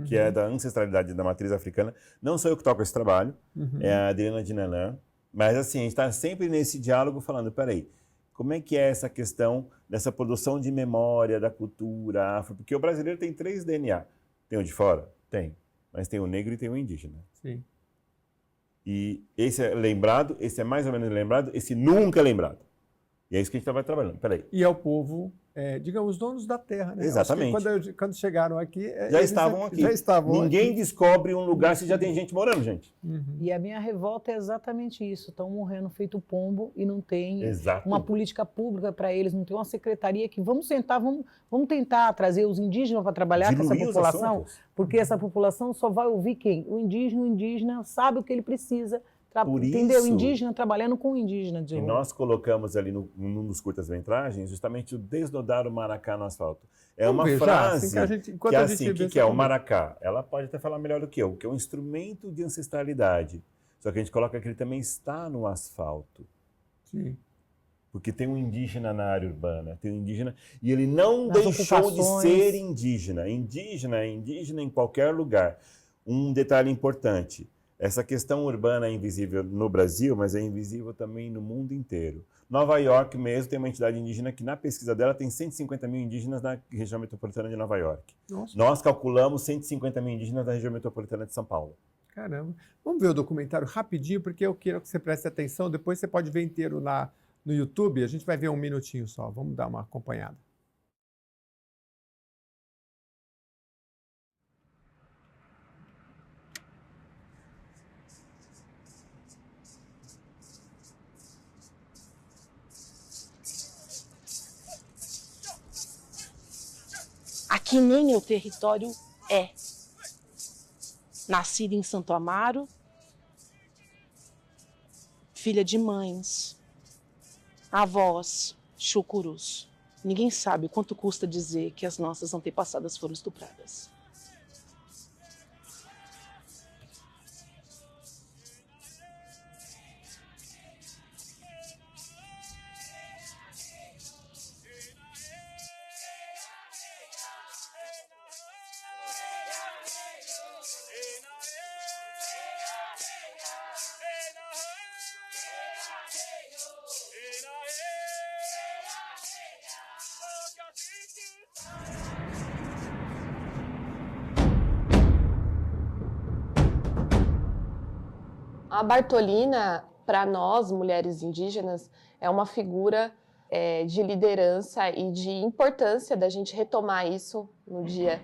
S2: que é da ancestralidade da matriz africana. Não sou eu que toco esse trabalho, é a Adriana Dinanan, mas assim, a gente está sempre nesse diálogo falando, peraí, como é que é essa questão dessa produção de memória da cultura afro? Porque o brasileiro tem 3 DNA. Tem o de fora? Tem. Mas tem o negro e tem o indígena.
S1: Sim.
S2: E esse é lembrado, esse é mais ou menos lembrado, esse nunca é lembrado. E é isso que a gente estava trabalhando. Peraí.
S1: E é o povo, digamos, donos da terra, né?
S2: Exatamente.
S1: Quando chegaram aqui...
S2: Já estavam aqui. Ninguém descobre um lugar se já tem gente morando, gente.
S3: E a minha revolta é exatamente isso. Estão morrendo feito pombo e não tem uma política pública para eles, não tem uma secretaria que vamos tentar trazer os indígenas para trabalhar com essa população, porque essa população só vai ouvir quem? O indígena sabe o que ele precisa. Entendeu? O indígena trabalhando com o indígena.
S2: E nós colocamos ali num dos curtas-metragens justamente o desnudar o maracá no asfalto. É uma frase que é o maracá. Ela pode até falar melhor do que eu, que é um instrumento de ancestralidade. Só que a gente coloca que ele também está no asfalto.
S1: Sim.
S2: Porque tem um indígena na área urbana, tem um indígena e ele não deixou de ser indígena. Indígena é indígena em qualquer lugar. Um detalhe importante. Essa questão urbana é invisível no Brasil, mas é invisível também no mundo inteiro. Nova York mesmo tem uma entidade indígena que na pesquisa dela tem 150 mil indígenas na região metropolitana de Nova York. Nossa. Nós calculamos 150 mil indígenas na região metropolitana de São Paulo.
S1: Caramba. Vamos ver o documentário rapidinho, porque eu quero que você preste atenção. Depois você pode ver inteiro lá no YouTube. A gente vai ver um minutinho só. Vamos dar uma acompanhada.
S4: Aqui nem meu território é. Nascida em Santo Amaro, filha de mães, avós, chucurus. Ninguém sabe o quanto custa dizer que as nossas antepassadas foram estupradas.
S5: A Bartolina, para nós, mulheres indígenas, é uma figura de liderança e de importância da gente retomar isso no Dia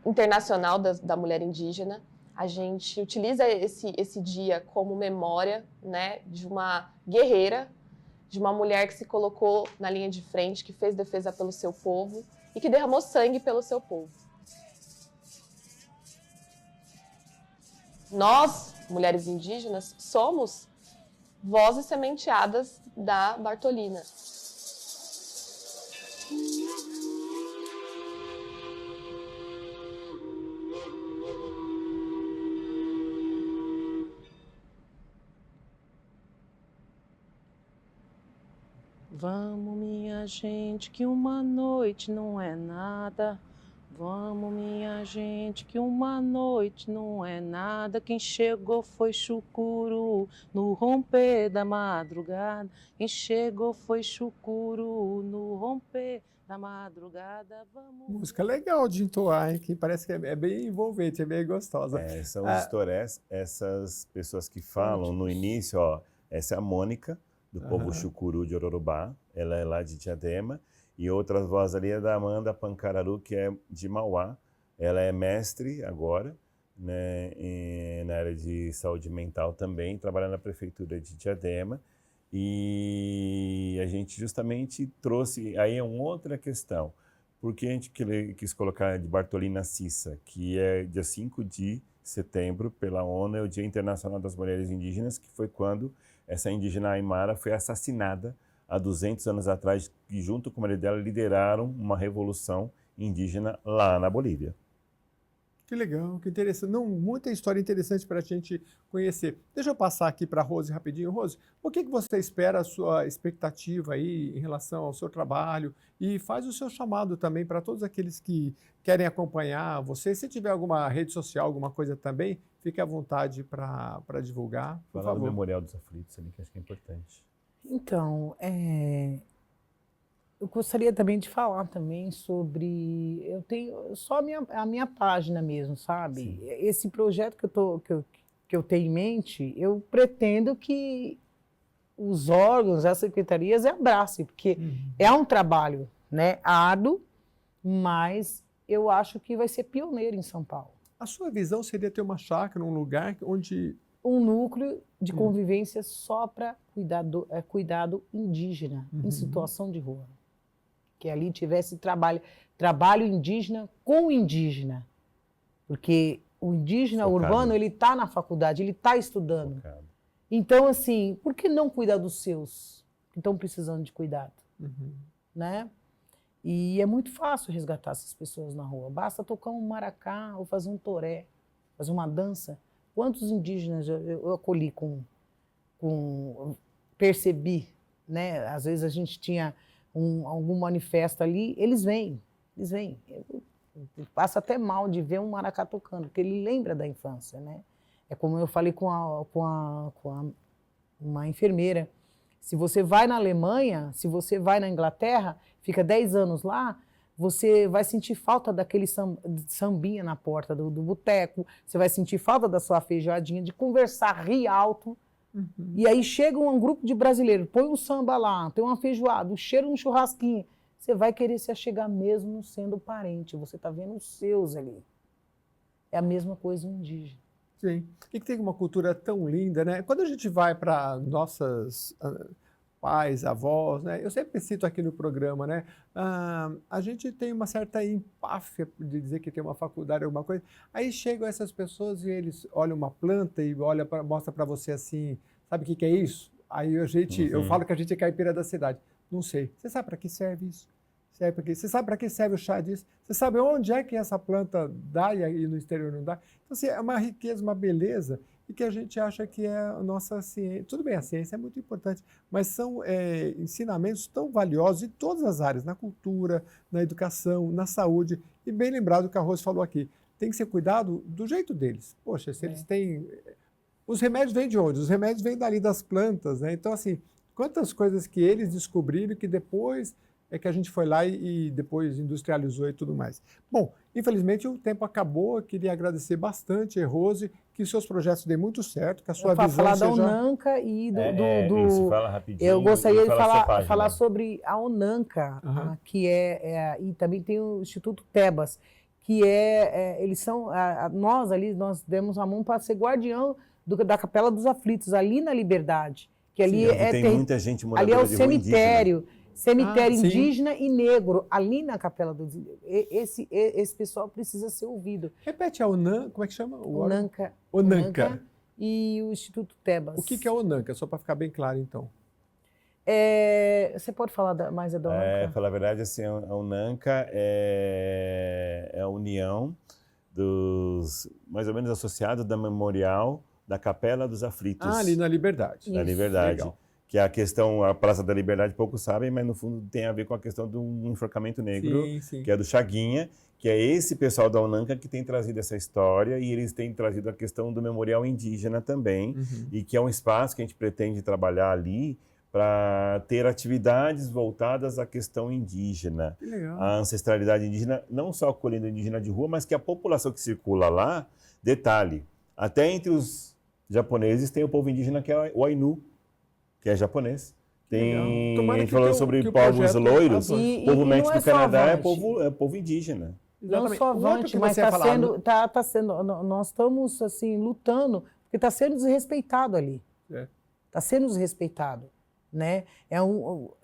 S5: Internacional da Mulher Indígena. A gente utiliza esse dia como memória, né, de uma guerreira, de uma mulher que se colocou na linha de frente, que fez defesa pelo seu povo e que derramou sangue pelo seu povo. Nós, mulheres indígenas, somos vozes sementeadas da Bartolina.
S4: Vamos, minha gente, que uma noite não é nada. Vamos, minha gente, que uma noite não é nada. Quem chegou foi Chucuru no romper da madrugada. Quem chegou foi Chucuru no romper da madrugada. Vamos.
S1: Música legal de entoar, hein? Que parece que é bem envolvente, é bem gostosa.
S2: São os historés, essas pessoas que falam no início, ó, essa é a Mônica, do povo Chucuru de Ororubá, ela é lá de Diadema, e outra voz ali é da Amanda Pancararu, que é de Mauá, ela é mestre agora, né, na área de saúde mental também, trabalha na prefeitura de Diadema, e a gente justamente trouxe, aí é uma outra questão, porque a gente quis colocar de Bartolina Cissa, que é dia 5 de setembro, pela ONU, é o Dia Internacional das Mulheres Indígenas, que foi quando essa indígena Aymara foi assassinada há 200 anos atrás, que junto com o marido dela lideraram uma revolução indígena lá na Bolívia.
S1: Que legal, que interessante. Não, muita história interessante para a gente conhecer. Deixa eu passar aqui para a Rose rapidinho. Rose, o que você espera, a sua expectativa aí em relação ao seu trabalho? E faz o seu chamado também para todos aqueles que querem acompanhar você. Se tiver alguma rede social, alguma coisa também, fique à vontade para divulgar, por
S2: Falar do
S1: favor.
S2: Memorial dos Aflitos ali, que acho que é importante.
S3: Então, eu gostaria também de falar também sobre, eu tenho só a minha página mesmo, sabe?
S2: Sim.
S3: Esse projeto que eu tenho em mente, eu pretendo que os órgãos, as secretarias abracem, porque é um trabalho, né, árduo, mas eu acho que vai ser pioneiro em São Paulo.
S1: A sua visão seria ter uma chácara, um lugar onde...
S3: Um núcleo de convivência só para cuidado indígena, em situação de rua. Que ali tivesse trabalho indígena com indígena. Porque o indígena
S2: Focado.
S3: urbano, ele está na faculdade, ele está estudando.
S2: Focado.
S3: Então, assim, por que não cuidar dos seus que estão precisando de cuidado? Né? E é muito fácil resgatar essas pessoas na rua. Basta tocar um maracá ou fazer um toré, fazer uma dança. Quantos indígenas eu acolhi percebi, né? Às vezes a gente tinha algum manifesto ali, eles vêm. Eu passo até mal de ver um maracá tocando, porque ele lembra da infância, né? É como eu falei com uma enfermeira. Se você vai na Alemanha, se você vai na Inglaterra, fica 10 anos lá, você vai sentir falta daquele sambinha na porta do boteco, você vai sentir falta da sua feijoadinha, de conversar, rir alto. E aí chega um grupo de brasileiros, põe um samba lá, tem uma feijoada, cheira um churrasquinho. Você vai querer se achegar mesmo sendo parente, você está vendo os seus ali. É a mesma coisa indígena.
S1: Sim, e que tem uma cultura tão linda, né? Quando a gente vai para nossas pais, avós, né? Eu sempre cito aqui no programa, né? A gente tem uma certa empáfia de dizer que tem uma faculdade, alguma coisa. Aí chegam essas pessoas e eles olham uma planta e mostra para você assim, sabe o que é isso? Aí eu falo que a gente é caipira da cidade. Não sei. Você sabe para que serve isso? Serve para quê? Você sabe para que serve o chá disso? Você sabe onde é que essa planta dá e aí no exterior não dá? Então, assim, é uma riqueza, uma beleza, e que a gente acha que é a nossa ciência. Tudo bem, a ciência é muito importante, mas são ensinamentos tão valiosos em todas as áreas, na cultura, na educação, na saúde. E bem lembrado o que a Rose falou aqui, tem que ser cuidado do jeito deles. Poxa, se eles têm... Os remédios vêm de onde? Os remédios vêm dali das plantas, né? Então, assim, quantas coisas que eles descobriram que depois é que a gente foi lá e depois industrializou e tudo mais. Bom, infelizmente o tempo acabou, eu queria agradecer bastante, Rose, que seus projetos dêem muito certo, que a sua visão
S3: falar
S1: seja...
S3: da Onanca e
S2: Isso, fala rapidinho.
S3: Eu gostaria de
S2: falar
S3: falar sobre a Onanca, que e também tem o Instituto Tebas, que eles são, nós ali, nós demos a mão para ser guardião da Capela dos Aflitos, ali na Liberdade, que ali
S2: tem muita gente moradora
S3: ali é o
S2: de rua
S3: cemitério.
S2: indígena.
S3: Cemitério indígena e negro, ali na Capela dos... Esse pessoal precisa ser ouvido.
S1: Repete a Onanca, como é que chama?
S3: Onanca e o Instituto Tebas.
S1: O que é a Onanca? Só para ficar bem claro, então.
S3: Você pode falar mais da Onanca?
S2: Falar a verdade, assim, a Onanca é a união dos, mais ou menos associados da Memorial da Capela dos Aflitos.
S1: Ali na Liberdade.
S2: Na Liberdade.
S1: Legal.
S2: que é a questão, a Praça da Liberdade, poucos sabem, mas no fundo tem a ver com a questão do enforcamento negro,
S1: Sim.
S2: que é do Chaguinha, que é esse pessoal da UNANCA que tem trazido essa história, e eles têm trazido a questão do memorial indígena também, e que é um espaço que a gente pretende trabalhar ali para ter atividades voltadas à questão indígena,
S1: Que legal.
S2: à ancestralidade indígena, não só acolhendo o indígena de rua, mas que a população que circula lá, detalhe, até entre os japoneses tem o povo indígena que é o Ainu, que é japonês. Tem,
S1: Tomara
S2: a gente
S1: que
S2: falou
S1: que
S2: sobre
S1: o
S2: povos
S1: projeto
S2: loiros,
S1: avance.
S2: o povo
S3: não
S2: métis
S3: é
S2: do
S3: só
S2: Canadá é
S3: avante.
S2: povo indígena.
S3: Não
S1: Exatamente.
S3: só
S1: O outro
S3: avante,
S1: que
S3: mas
S1: você ia falar,
S3: tá sendo, nós estamos assim lutando, porque está sendo desrespeitado ali. Está sendo desrespeitado, né?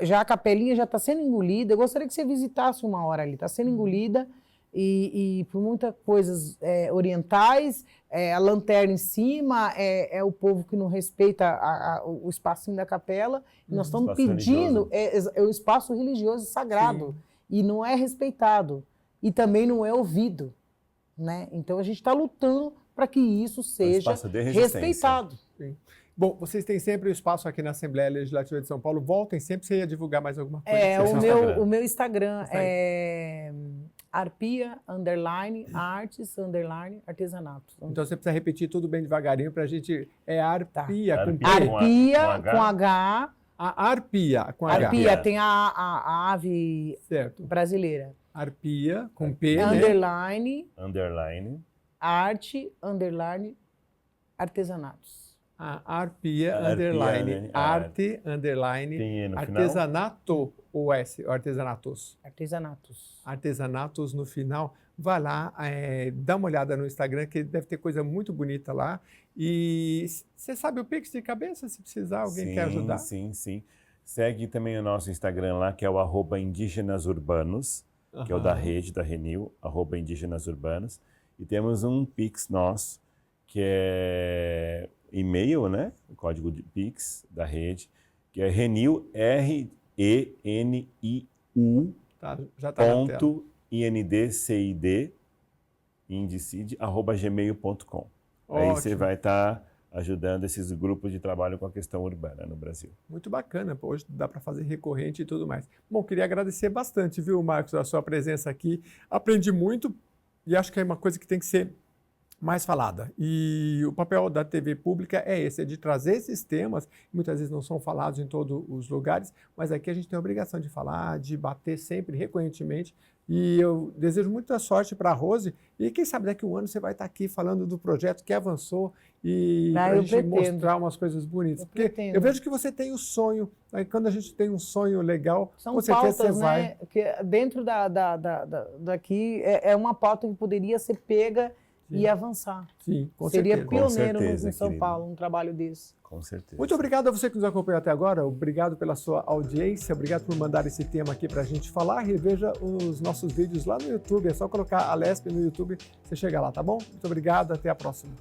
S3: Já a capelinha já está sendo engolida. Eu gostaria que você visitasse uma hora ali. Está sendo engolida e por muitas coisas orientais, a lanterna em cima, é o povo que não respeita o espacinho da capela. E nós estamos
S2: Espaço
S3: pedindo, é o espaço religioso sagrado. E não é respeitado. E também não é ouvido, né? Então a gente está lutando para que isso seja
S2: espaço de resistência.
S3: respeitado.
S1: Sim. Bom, vocês têm sempre o espaço aqui na Assembleia Legislativa de São Paulo. Voltem sempre, você ia divulgar mais alguma coisa.
S3: O meu Instagram é arpia_artes_artesanatos.
S1: Então você precisa repetir tudo bem devagarinho para a gente... É arpia,
S2: Tá.
S1: com P.
S3: Arpia
S2: com
S3: com H.
S1: A arpia, com H.
S3: Arpia tem a ave
S1: Certo.
S3: brasileira.
S1: Arpia, com P, né?
S3: Underline, arte, underline, artesanatos.
S1: Arpia,
S2: Arpia,
S1: underline,
S2: né?
S1: arte, underline,
S2: Tem E no
S1: artesanato, ou S, artesanatos.
S3: Artesanatos.
S1: Artesanatos no final. Vai lá, dá uma olhada no Instagram, que deve ter coisa muito bonita lá. E você sabe o Pix de cabeça, se precisar, alguém quer ajudar?
S2: Sim. Segue também o nosso Instagram lá, que é o @indígenasurbanos, que é o da rede, da Renil, @indígenasurbanos. E temos um Pix nosso, que é e-mail, né? O código de Pix da rede, que é Renil, RENIU,
S1: Já tá na tela.
S2: .indcid, @gmail.com. Aí você
S1: Ótimo.
S2: vai estar ajudando esses grupos de trabalho com a questão urbana no Brasil.
S1: Muito bacana, hoje dá para fazer recorrente e tudo mais. Bom, queria agradecer bastante, viu, Marcos, a sua presença aqui. Aprendi muito e acho que é uma coisa que tem que ser mais falada. E o papel da TV pública é esse, é de trazer esses temas, que muitas vezes não são falados em todos os lugares, mas aqui a gente tem a obrigação de falar, de bater sempre recorrentemente. E eu desejo muita sorte para a Rose e quem sabe daqui a um ano você vai estar aqui falando do projeto que avançou e para a gente mostrar umas coisas bonitas. Porque eu vejo que você tem o sonho, aí quando a gente tem um sonho legal,
S3: são
S1: com certeza
S3: pautas,
S1: você vai.
S3: né? Que dentro daqui é uma pauta que poderia ser pega e avançar.
S1: Sim, com
S3: Seria
S1: certeza.
S3: pioneiro
S2: Com certeza,
S3: em São
S2: querido.
S3: Paulo, um trabalho desse.
S2: Com certeza.
S1: Muito obrigado a você que nos acompanhou até agora, obrigado pela sua audiência, obrigado por mandar esse tema aqui para a gente falar. Reveja os nossos vídeos lá no YouTube, é só colocar a Lesp no YouTube, você chega lá, tá bom? Muito obrigado, até a próxima.